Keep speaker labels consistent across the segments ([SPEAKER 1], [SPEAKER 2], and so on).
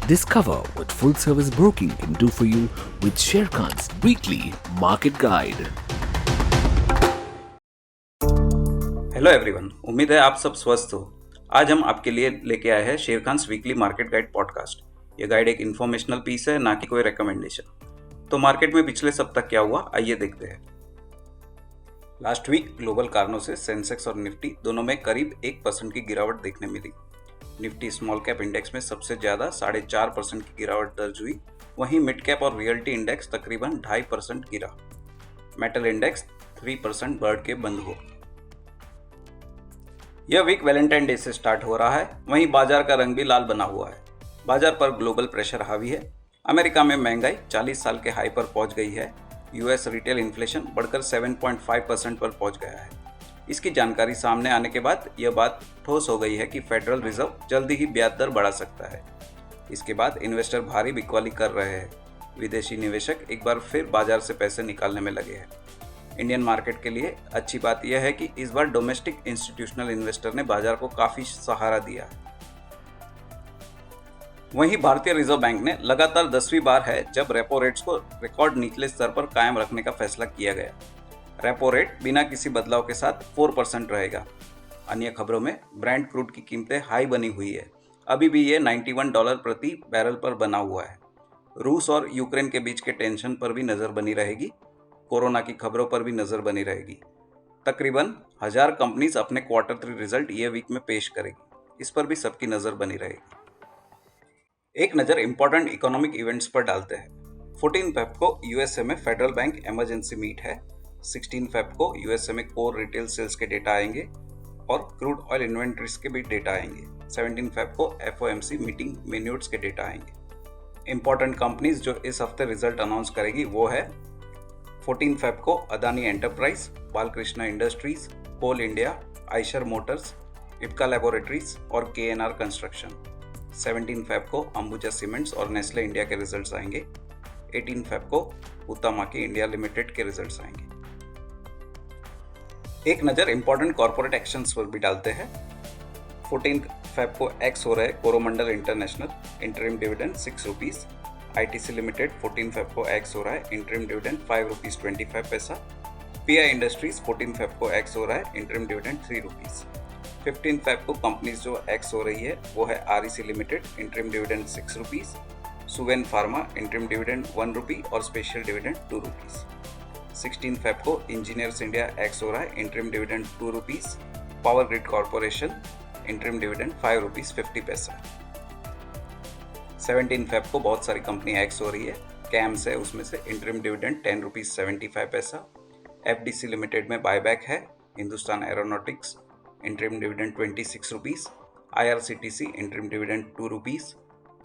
[SPEAKER 1] Discover what full service broking can do for you with Sharekhan's weekly market guide.
[SPEAKER 2] Hello everyone, उम्मीद है आप सब स्वस्थ हो। आज हम आपके लिए लेके आए हैं शेरखान्स वीकली मार्केट गाइड पॉडकास्ट। ये गाइड एक इन्फॉर्मेशनल पीस है, ना कि कोई रिकमेंडेशन। तो मार्केट में पिछले सप्ताह क्या हुआ, आइए देखते हैं। लास्ट वीक ग्लोबल कारणों से सेंसेक्स और निफ्टी दोनों में करीब 1% की गिरावट देखने मिली। निफ्टी स्मॉल कैप इंडेक्स में सबसे ज्यादा 4.5% की गिरावट दर्ज हुई। वहीं मिड कैप और रियल्टी इंडेक्स तकरीबन 2.5% गिरा। मेटल इंडेक्स 3% बढ़ के बंद हुआ। यह वीक वैलेंटाइन डे से स्टार्ट हो रहा है, वहीं बाजार का रंग भी लाल बना हुआ है। बाजार पर ग्लोबल प्रेशर हावी है। अमेरिका में महंगाई 40 साल के हाई पर पहुंच गई है। यूएस रिटेल इन्फ्लेशन बढ़कर 7.5% पर पहुंच गया है। इसकी जानकारी सामने आने के बाद यह बात ठोस हो गई है कि फेडरल रिजर्व जल्दी ही ब्याज दर बढ़ा सकता है। इसके बाद इन्वेस्टर भारी बिकवाली कर रहे हैं। विदेशी निवेशक एक बार फिर बाजार से पैसे निकालने में लगे हैं। इंडियन मार्केट के लिए अच्छी बात यह है कि इस बार डोमेस्टिक इंस्टीट्यूशनल इन्वेस्टर ने बाजार को काफी सहारा दिया है। वहीं भारतीय रिजर्व बैंक ने लगातार 10वीं बार है जब रेपो रेट्स को रिकॉर्ड निचले स्तर पर कायम रखने का फैसला किया गया। रेपो रेट बिना किसी बदलाव के साथ 4% रहेगा। अन्य खबरों में ब्रेंट क्रूड की कीमतें हाई बनी हुई है। अभी भी ये $91 प्रति बैरल पर बना हुआ है। रूस और यूक्रेन के बीच के टेंशन पर भी नजर बनी रहेगी। कोरोना की खबरों पर भी नजर बनी रहेगी। तकरीबन 1000 कंपनीज अपने क्वार्टर 3 रिजल्ट ये वीक में पेश करेगी। इस पर भी सबकी नजर बनी रहेगी। एक नजर इंपॉर्टेंट इकोनॉमिक इवेंट्स पर डालते हैं। 14 फेब को यूएसए में फेडरल बैंक इमरजेंसी मीट है। 16 फेब को यूएसए में कोर रिटेल सेल्स के डेटा आएंगे और क्रूड ऑयल इन्वेंटरीज के भी डेटा आएंगे। 17 फेब को एफओएमसी मीटिंग मिनट्स के डेटा आएंगे। इंपॉर्टेंट कंपनीज जो इस हफ्ते रिजल्ट अनाउंस करेगी वो है 14 फेब को Adani enterprise, Balkrishna industries, coal India, Eicher motors, Ipca laboratories और केएनआर कंस्ट्रक्शन। 17 फेब को अंबुजा सीमेंट्स और नेस्ले इंडिया के रिजल्ट्स आएंगे। 18 फेब को हुतामाकी इंडिया लिमिटेड के रिजल्ट्स आएंगे। एक नज़र इंपॉर्टेंट कॉर्पोरेट एक्शंस पर भी डालते हैं। 14 फेब को एक्स हो रहे Coromandel international interim dividend 6 rupees. ITC limited 14 Feb को एक्स हो रहा है इंटरिम डिविडेंड 5 रुपीज़ 25 पैसा। पीआई इंडस्ट्रीज 14 फेब को एक्स हो रहा है इंटरिम डिविडेंड 3 रुपीज़। 15 फेब को कंपनीज जो एक्स हो रही है वो है REC limited interim dividend 6 rupees, Suven pharma interim dividend 1 रुपी और स्पेशल डिविडेंड 2 रुपीज़। 16 फेब को इंजीनियर्स इंडिया एक्स हो रहा है interim dividend 2 rupees, power grid corporation interim dividend 5 rupees 50 पैसा। 17 फेब को बहुत सारी कंपनी एक्स हो रही है। कैम्स है उसमें से इंटरिम डिविडेंड 10 रुपीज़ 75 पैसा। एफडीसी लिमिटेड में बायबैक है। Hindustan aeronautics interim dividend 26 rupees. IRCTC interim dividend 2 rupees.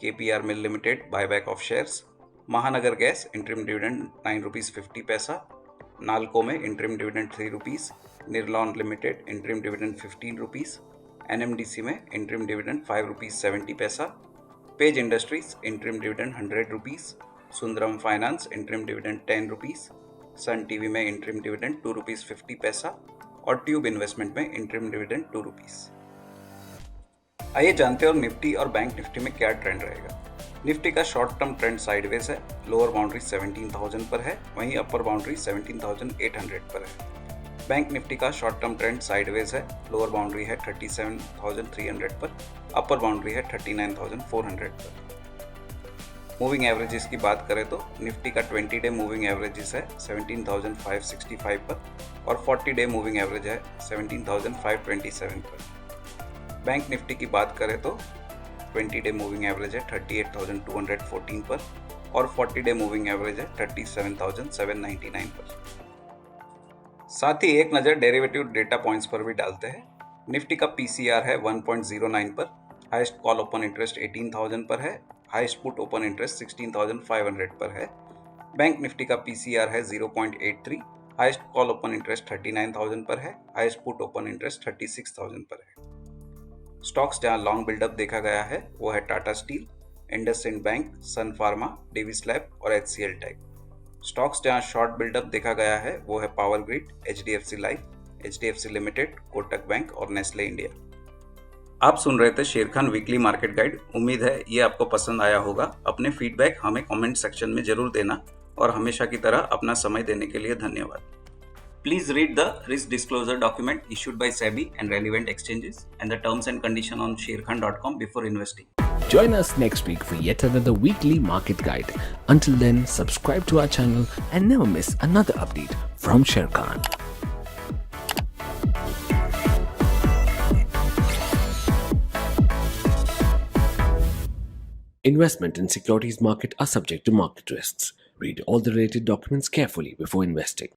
[SPEAKER 2] KPR mill limited buyback of shares. Mahanagar gas interim dividend 9 rupees 50 paisa. NALCO में interim dividend 3 rupees. Nirlon limited interim dividend 15 rupees. NMDC में interim dividend 5 rupees 70 paisa. Page industries interim dividend 100 rupees. Sundaram finance interim dividend 10 rupees. Sun TV में interim dividend 2 rupees 50 पैसा और tube investment में interim dividend 2 rupees. आइए जानते हैं और निफ्टी और बैंक निफ्टी में क्या ट्रेंड रहेगा। निफ्टी का शॉर्ट टर्म ट्रेंड साइडवेज है। लोअर बाउंड्री 17,000 पर है, वहीं अपर बाउंड्री 17,800 पर है। बैंक निफ्टी का शॉर्ट टर्म ट्रेंड साइडवेज है। लोअर बाउंड्री है 37,300 पर, अपर बाउंड्री है 39,400 पर। मूविंग एवरेजेस की बात करें तो निफ्टी का 20 डे मूविंग एवरेजेस है 17,565 पर और 40 डे मूविंग एवरेज है 17,527 पर। बैंक निफ्टी की बात करें तो 20 डे मूविंग एवरेज है 38,214 पर और 40 डे मूविंग एवरेज है 37,799 पर। साथ ही एक नज़र डेरिवेटिव डेटा पॉइंट्स पर भी डालते हैं। निफ्टी का पीसीआर है 1.09 पर, हाईएस्ट कॉल ओपन इंटरेस्ट 18,000 पर है, हाईएस्ट पुट ओपन इंटरेस्ट 16,500 पर है। बैंक निफ्टी का पीसीआर है 0.83, हाईएस्ट कॉल ओपन इंटरेस्ट 39,000 पर है, हाईएस्ट पुट ओपन इंटरेस्ट 36,000 पर है। स्टॉक्स जहां लॉन्ग बिल्डअप देखा गया है वो है टाटा स्टील, इंडसइंड बैंक, सन फार्मा, डेविस लैब और एचसीएल टेक। स्टॉक्स जहां शॉर्ट बिल्डअप देखा गया है वो है power grid, HDFC life, HDFC limited, Kotak bank और नेस्ले इंडिया। आप सुन रहे थे शेर खान वीकली मार्केट गाइड। उम्मीद है ये आपको पसंद आया होगा। अपने फीडबैक हमें कमेंट सेक्शन में जरूर देना और हमेशा की तरह अपना समय देने के लिए धन्यवाद। Please read the risk disclosure document issued by SEBI and relevant exchanges and the terms and condition on sharekhan.com before investing.
[SPEAKER 1] Join us next week for yet another weekly market guide. Until then, subscribe to our channel and never miss another update from Sher Khan. Investment in securities market are subject to market risks. Read all the related documents carefully before investing.